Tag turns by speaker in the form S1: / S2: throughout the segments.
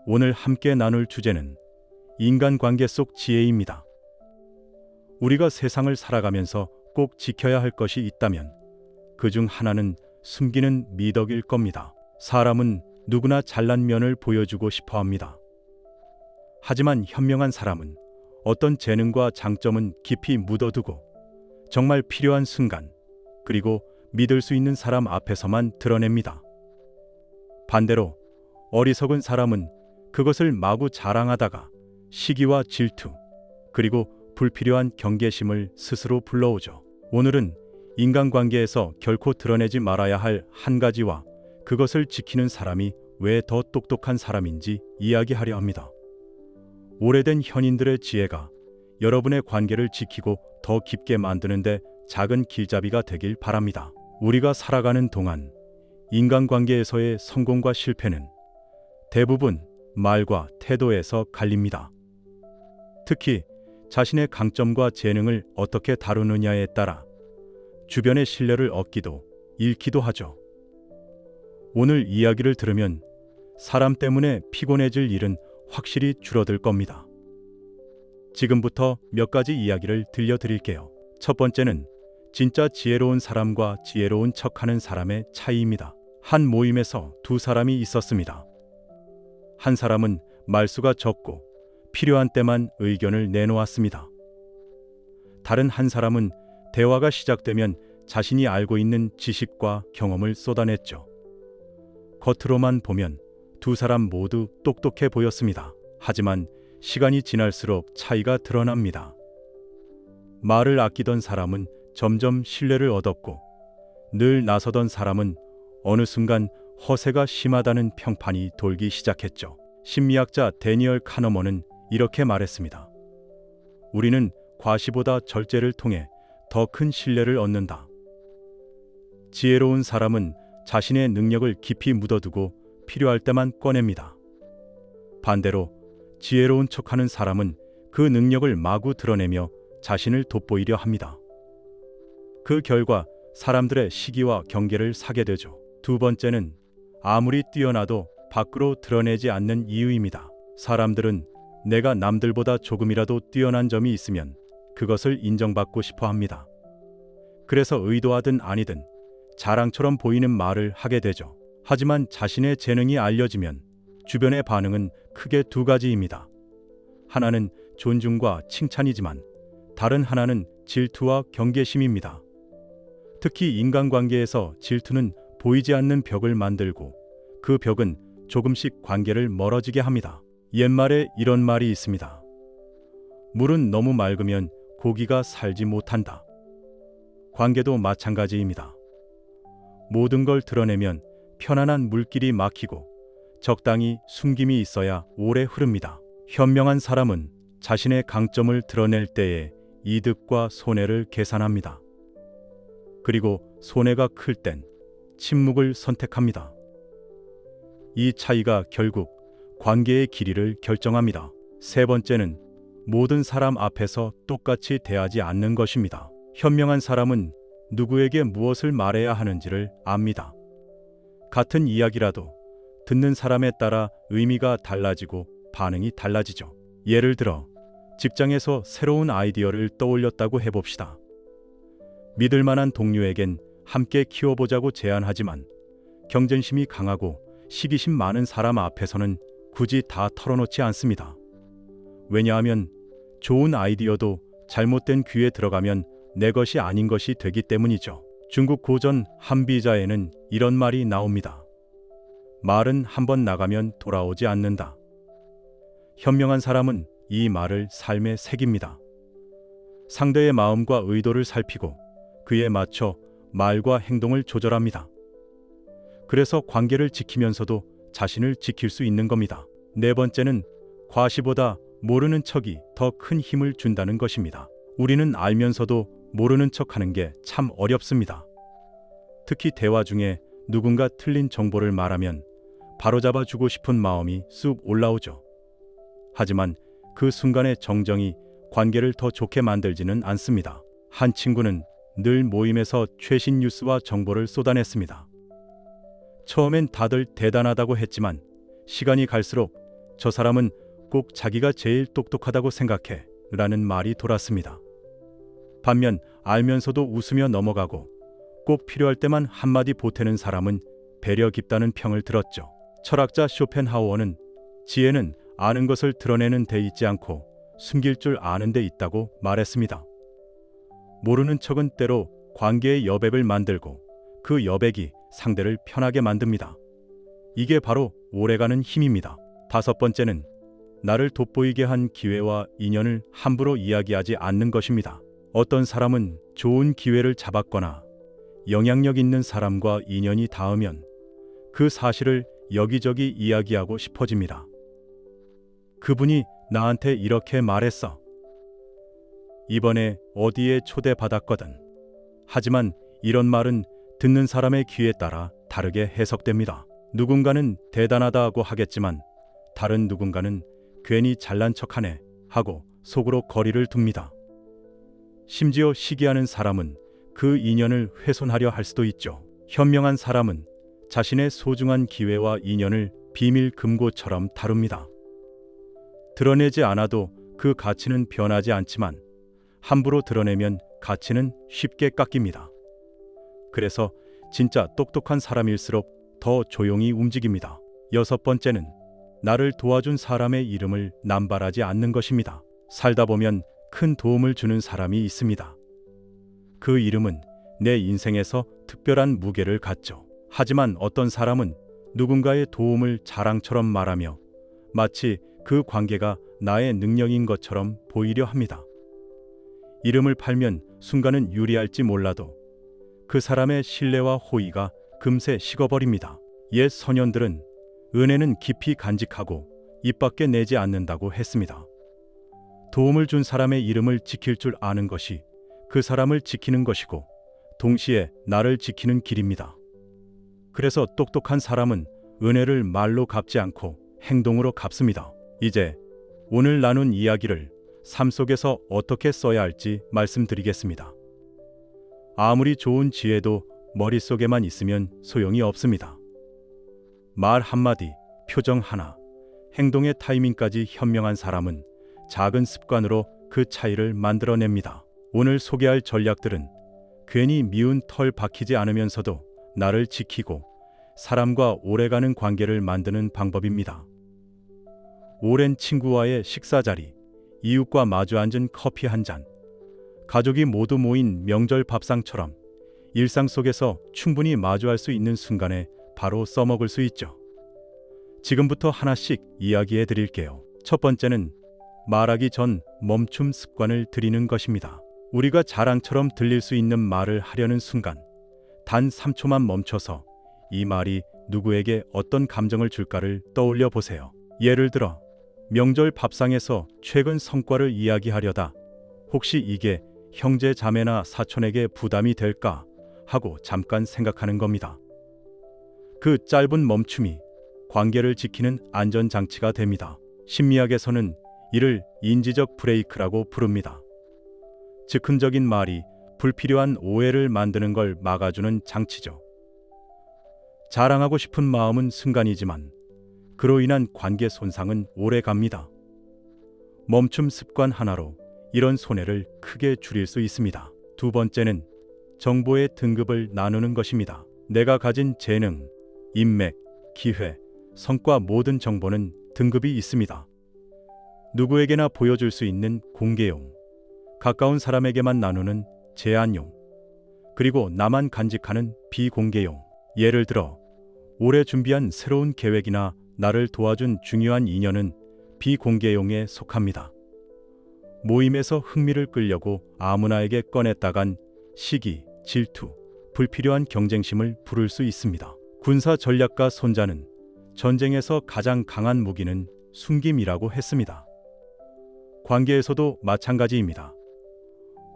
S1: 오늘 함께 나눌 주제는 인간관계 속 지혜입니다. 우리가 세상을 살아가면서 꼭 지켜야 할 것이 있다면 그중 하나는 숨기는 미덕일 겁니다. 사람은 누구나 잘난 면을 보여주고 싶어 합니다. 하지만 현명한 사람은 어떤 재능과 장점은 깊이 묻어두고 정말 필요한 순간, 그리고 믿을 수 있는 사람 앞에서만 드러냅니다. 반대로 어리석은 사람은 그것을 마구 자랑하다가 시기와 질투, 그리고 불필요한 경계심을 스스로 불러오죠. 오늘은 인간관계에서 결코 드러내지 말아야 할 한 가지와 그것을 지키는 사람이 왜 더 똑똑한 사람인지 이야기하려 합니다. 오래된 현인들의 지혜가 여러분의 관계를 지키고 더 깊게 만드는데 작은 길잡이가 되길 바랍니다. 우리가 살아가는 동안 인간관계에서의 성공과 실패는 대부분 말과 태도에서 갈립니다. 특히 자신의 강점과 재능을 어떻게 다루느냐에 따라 주변의 신뢰를 얻기도 잃기도 하죠. 오늘 이야기를 들으면 사람 때문에 피곤해질 일은 확실히 줄어들 겁니다. 지금부터 몇 가지 이야기를 들려드릴게요. 첫 번째는 진짜 지혜로운 사람과 지혜로운 척하는 사람의 차이입니다. 한 모임에서 두 사람이 있었습니다. 한 사람은 말수가 적고 필요한 때만 의견을 내놓았습니다. 다른 한 사람은 대화가 시작되면 자신이 알고 있는 지식과 경험을 쏟아냈죠. 겉으로만 보면 두 사람 모두 똑똑해 보였습니다. 하지만 시간이 지날수록 차이가 드러납니다. 말을 아끼던 사람은 점점 신뢰를 얻었고, 늘 나서던 사람은 어느 순간 허세가 심하다는 평판이 돌기 시작했죠. 심리학자 데니얼 카너먼은 이렇게 말했습니다. 우리는 과시보다 절제를 통해 더 큰 신뢰를 얻는다. 지혜로운 사람은 자신의 능력을 깊이 묻어두고 필요할 때만 꺼냅니다. 반대로 지혜로운 척하는 사람은 그 능력을 마구 드러내며 자신을 돋보이려 합니다. 그 결과 사람들의 시기와 경계를 사게 되죠. 두 번째는 아무리 뛰어나도 밖으로 드러내지 않는 이유입니다. 사람들은 내가 남들보다 조금이라도 뛰어난 점이 있으면 그것을 인정받고 싶어 합니다. 그래서 의도하든 아니든 자랑처럼 보이는 말을 하게 되죠. 하지만 자신의 재능이 알려지면 주변의 반응은 크게 두 가지입니다. 하나는 존중과 칭찬이지만 다른 하나는 질투와 경계심입니다. 특히 인간관계에서 질투는 보이지 않는 벽을 만들고 그 벽은 조금씩 관계를 멀어지게 합니다. 옛말에 이런 말이 있습니다. 물은 너무 맑으면 고기가 살지 못한다. 관계도 마찬가지입니다. 모든 걸 드러내면 편안한 물길이 막히고 적당히 숨김이 있어야 오래 흐릅니다. 현명한 사람은 자신의 강점을 드러낼 때에 이득과 손해를 계산합니다. 그리고 손해가 클 땐 침묵을 선택합니다. 이 차이가 결국 관계의 길이를 결정합니다. 세 번째는 모든 사람 앞에서 똑같이 대하지 않는 것입니다. 현명한 사람은 누구에게 무엇을 말해야 하는지를 압니다. 같은 이야기라도 듣는 사람에 따라 의미가 달라지고 반응이 달라지죠. 예를 들어 직장에서 새로운 아이디어를 떠올렸다고 해봅시다. 믿을 만한 동료에겐 함께 키워보자고 제안하지만 경쟁심이 강하고 시기심 많은 사람 앞에서는 굳이 다 털어놓지 않습니다. 왜냐하면 좋은 아이디어도 잘못된 귀에 들어가면 내 것이 아닌 것이 되기 때문이죠. 중국 고전 한비자에는 이런 말이 나옵니다. 말은 한번 나가면 돌아오지 않는다. 현명한 사람은 이 말을 삶에 새깁니다. 상대의 마음과 의도를 살피고 그에 맞춰 말과 행동을 조절합니다. 그래서 관계를 지키면서도 자신을 지킬 수 있는 겁니다. 네 번째는 과시보다 모르는 척이 더 큰 힘을 준다는 것입니다. 우리는 알면서도 모르는 척하는 게 참 어렵습니다. 특히 대화 중에 누군가 틀린 정보를 말하면 바로잡아 주고 싶은 마음이 쑥 올라오죠. 하지만 그 순간의 정정이 관계를 더 좋게 만들지는 않습니다. 한 친구는 늘 모임에서 최신 뉴스와 정보를 쏟아냈습니다. 처음엔 다들 대단하다고 했지만 시간이 갈수록 저 사람은 꼭 자기가 제일 똑똑하다고 생각해 라는 말이 돌았습니다. 반면 알면서도 웃으며 넘어가고 꼭 필요할 때만 한마디 보태는 사람은 배려 깊다는 평을 들었죠. 철학자 쇼펜하우어는 지혜는 아는 것을 드러내는 데 있지 않고 숨길 줄 아는 데 있다고 말했습니다. 모르는 척은 때로 관계의 여백을 만들고 그 여백이 상대를 편하게 만듭니다. 이게 바로 오래가는 힘입니다. 다섯 번째는 나를 돋보이게 한 기회와 인연을 함부로 이야기하지 않는 것입니다. 어떤 사람은 좋은 기회를 잡았거나 영향력 있는 사람과 인연이 닿으면 그 사실을 여기저기 이야기하고 싶어집니다. 그분이 나한테 이렇게 말했어. 이번에 어디에 초대받았거든. 하지만 이런 말은 듣는 사람의 귀에 따라 다르게 해석됩니다. 누군가는 대단하다고 하겠지만 다른 누군가는 괜히 잘난 척하네 하고 속으로 거리를 둡니다. 심지어 시기하는 사람은 그 인연을 훼손하려 할 수도 있죠. 현명한 사람은 자신의 소중한 기회와 인연을 비밀 금고처럼 다룹니다. 드러내지 않아도 그 가치는 변하지 않지만 함부로 드러내면 가치는 쉽게 깎입니다. 그래서 진짜 똑똑한 사람일수록 더 조용히 움직입니다. 여섯 번째는 나를 도와준 사람의 이름을 남발하지 않는 것입니다. 살다 보면 큰 도움을 주는 사람이 있습니다. 그 이름은 내 인생에서 특별한 무게를 갖죠. 하지만 어떤 사람은 누군가의 도움을 자랑처럼 말하며 마치 그 관계가 나의 능력인 것처럼 보이려 합니다. 이름을 팔면 순간은 유리할지 몰라도 그 사람의 신뢰와 호의가 금세 식어버립니다. 옛 선현들은 은혜는 깊이 간직하고 입 밖에 내지 않는다고 했습니다. 도움을 준 사람의 이름을 지킬 줄 아는 것이 그 사람을 지키는 것이고 동시에 나를 지키는 길입니다. 그래서 똑똑한 사람은 은혜를 말로 갚지 않고 행동으로 갚습니다. 이제 오늘 나눈 이야기를 삶 속에서 어떻게 써야 할지 말씀드리겠습니다. 아무리 좋은 지혜도 머릿속에만 있으면 소용이 없습니다. 말 한마디, 표정 하나, 행동의 타이밍까지 현명한 사람은 작은 습관으로 그 차이를 만들어냅니다. 오늘 소개할 전략들은 괜히 미운 털 박히지 않으면서도 나를 지키고 사람과 오래가는 관계를 만드는 방법입니다. 오랜 친구와의 식사 자리, 이웃과 마주 앉은 커피 한 잔, 가족이 모두 모인 명절 밥상처럼 일상 속에서 충분히 마주할 수 있는 순간에 바로 써먹을 수 있죠. 지금부터 하나씩 이야기해 드릴게요. 첫 번째는 말하기 전 멈춤 습관을 들이는 것입니다. 우리가 자랑처럼 들릴 수 있는 말을 하려는 순간 단 3초만 멈춰서 이 말이 누구에게 어떤 감정을 줄까를 떠올려 보세요. 예를 들어 명절 밥상에서 최근 성과를 이야기하려다 혹시 이게 형제 자매나 사촌에게 부담이 될까 하고 잠깐 생각하는 겁니다. 그 짧은 멈춤이 관계를 지키는 안전장치가 됩니다. 심리학에서는 이를 인지적 브레이크라고 부릅니다. 즉흥적인 말이 불필요한 오해를 만드는 걸 막아주는 장치죠. 자랑하고 싶은 마음은 순간이지만 그로 인한 관계 손상은 오래 갑니다. 멈춤 습관 하나로 이런 손해를 크게 줄일 수 있습니다. 두 번째는 정보의 등급을 나누는 것입니다. 내가 가진 재능, 인맥, 기회, 성과 모든 정보는 등급이 있습니다. 누구에게나 보여줄 수 있는 공개용, 가까운 사람에게만 나누는 제한용, 그리고 나만 간직하는 비공개용. 예를 들어 올해 준비한 새로운 계획이나 나를 도와준 중요한 인연은 비공개용에 속합니다. 모임에서 흥미를 끌려고 아무나에게 꺼냈다간 시기, 질투, 불필요한 경쟁심을 부를 수 있습니다. 군사 전략가 손자는 전쟁에서 가장 강한 무기는 숨김이라고 했습니다. 관계에서도 마찬가지입니다.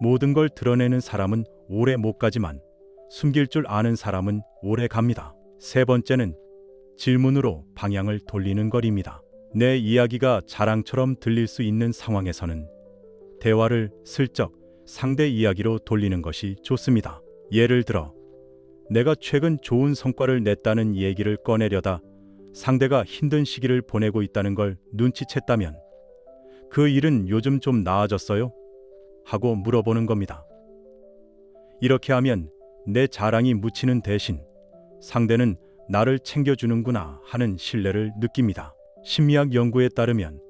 S1: 모든 걸 드러내는 사람은 오래 못 가지만 숨길 줄 아는 사람은 오래 갑니다. 세 번째는 질문으로 방향을 돌리는 것입니다. 내 이야기가 자랑처럼 들릴 수 있는 상황에서는 대화를 슬쩍 상대 이야기로 돌리는 것이 좋습니다. 예를 들어 내가 최근 좋은 성과를 냈다는 얘기를 꺼내려다 상대가 힘든 시기를 보내고 있다는 걸 눈치챘다면 그 일은 요즘 좀 나아졌어요? 하고 물어보는 겁니다. 이렇게 하면 내 자랑이 묻히는 대신 상대는 나를 챙겨주는구나 하는 신뢰를 느낍니다. 심리학 연구에 따르면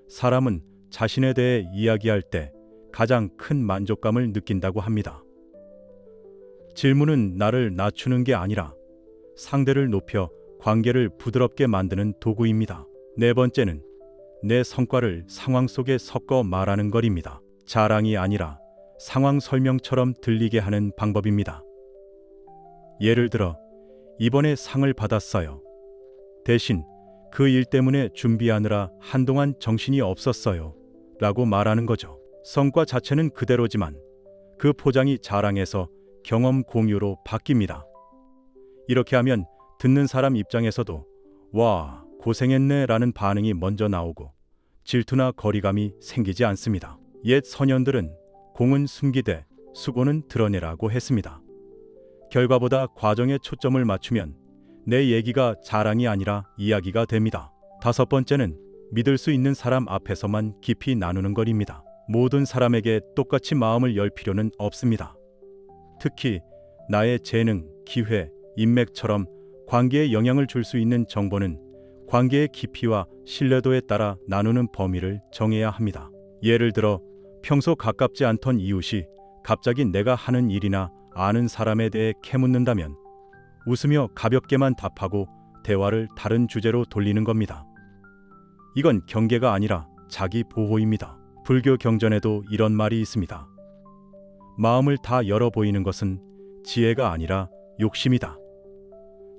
S1: 사람은 자신에 대해 이야기할 때 가장 큰 만족감을 느낀다고 합니다. 질문은 나를 낮추는 게 아니라 상대를 높여 관계를 부드럽게 만드는 도구입니다. 네 번째는 내 성과를 상황 속에 섞어 말하는 것입니다. 자랑이 아니라 상황 설명처럼 들리게 하는 방법입니다. 예를 들어, 이번에 상을 받았어요. 대신 그 일 때문에 준비하느라 한동안 정신이 없었어요. 라고 말하는 거죠. 성과 자체는 그대로지만 그 포장이 자랑에서 경험 공유로 바뀝니다. 이렇게 하면 듣는 사람 입장에서도 와, 고생했네 라는 반응이 먼저 나오고 질투나 거리감이 생기지 않습니다. 옛 선현들은 공은 숨기되 수고는 드러내라고 했습니다. 결과보다 과정에 초점을 맞추면 내 얘기가 자랑이 아니라 이야기가 됩니다. 다섯 번째는 믿을 수 있는 사람 앞에서만 깊이 나누는 것입니다. 모든 사람에게 똑같이 마음을 열 필요는 없습니다. 특히 나의 재능, 기회, 인맥처럼 관계에 영향을 줄 수 있는 정보는 관계의 깊이와 신뢰도에 따라 나누는 범위를 정해야 합니다. 예를 들어 평소 가깝지 않던 이웃이 갑자기 내가 하는 일이나 아는 사람에 대해 캐묻는다면 웃으며 가볍게만 답하고 대화를 다른 주제로 돌리는 겁니다. 이건 경계가 아니라 자기 보호입니다. 불교 경전에도 이런 말이 있습니다. 마음을 다 열어 보이는 것은 지혜가 아니라 욕심이다.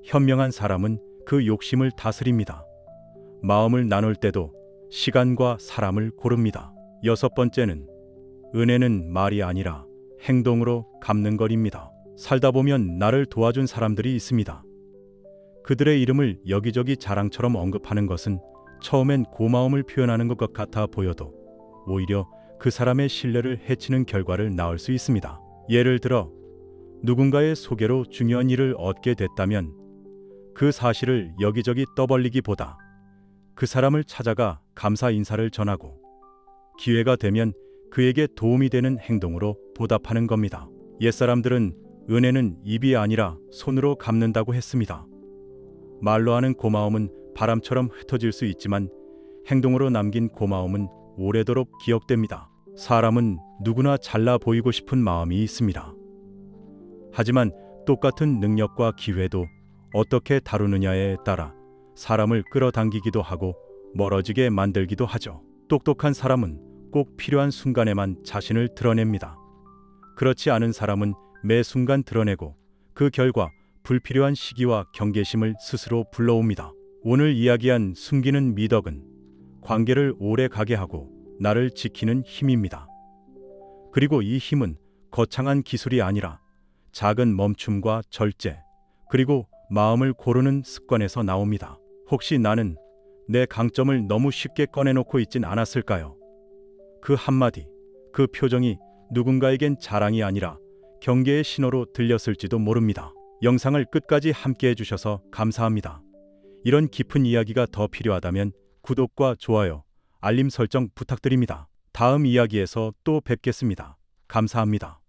S1: 현명한 사람은 그 욕심을 다스립니다. 마음을 나눌 때도 시간과 사람을 고릅니다. 여섯 번째는 은혜는 말이 아니라 행동으로 갚는 것입니다. 살다 보면 나를 도와준 사람들이 있습니다. 그들의 이름을 여기저기 자랑처럼 언급하는 것은 처음엔 고마움을 표현하는 것 같아 보여도 오히려 그 사람의 신뢰를 해치는 결과를 낳을 수 있습니다. 예를 들어 누군가의 소개로 중요한 일을 얻게 됐다면 그 사실을 여기저기 떠벌리기보다 그 사람을 찾아가 감사 인사를 전하고 기회가 되면 그에게 도움이 되는 행동으로 보답하는 겁니다. 옛사람들은 은혜는 입이 아니라 손으로 갚는다고 했습니다. 말로 하는 고마움은 바람처럼 흩어질 수 있지만 행동으로 남긴 고마움은 오래도록 기억됩니다. 사람은 누구나 잘나 보이고 싶은 마음이 있습니다. 하지만 똑같은 능력과 기회도 어떻게 다루느냐에 따라 사람을 끌어당기기도 하고 멀어지게 만들기도 하죠. 똑똑한 사람은 꼭 필요한 순간에만 자신을 드러냅니다. 그렇지 않은 사람은 매 순간 드러내고 그 결과 불필요한 시기와 경계심을 스스로 불러옵니다. 오늘 이야기한 숨기는 미덕은 관계를 오래 가게 하고 나를 지키는 힘입니다. 그리고 이 힘은 거창한 기술이 아니라 작은 멈춤과 절제, 그리고 마음을 고르는 습관에서 나옵니다. 혹시 나는 내 강점을 너무 쉽게 꺼내놓고 있진 않았을까요? 그 한마디, 그 표정이 누군가에겐 자랑이 아니라 경계의 신호로 들렸을지도 모릅니다. 영상을 끝까지 함께 해주셔서 감사합니다. 이런 깊은 이야기가 더 필요하다면 구독과 좋아요, 알림 설정 부탁드립니다. 다음 이야기에서 또 뵙겠습니다. 감사합니다.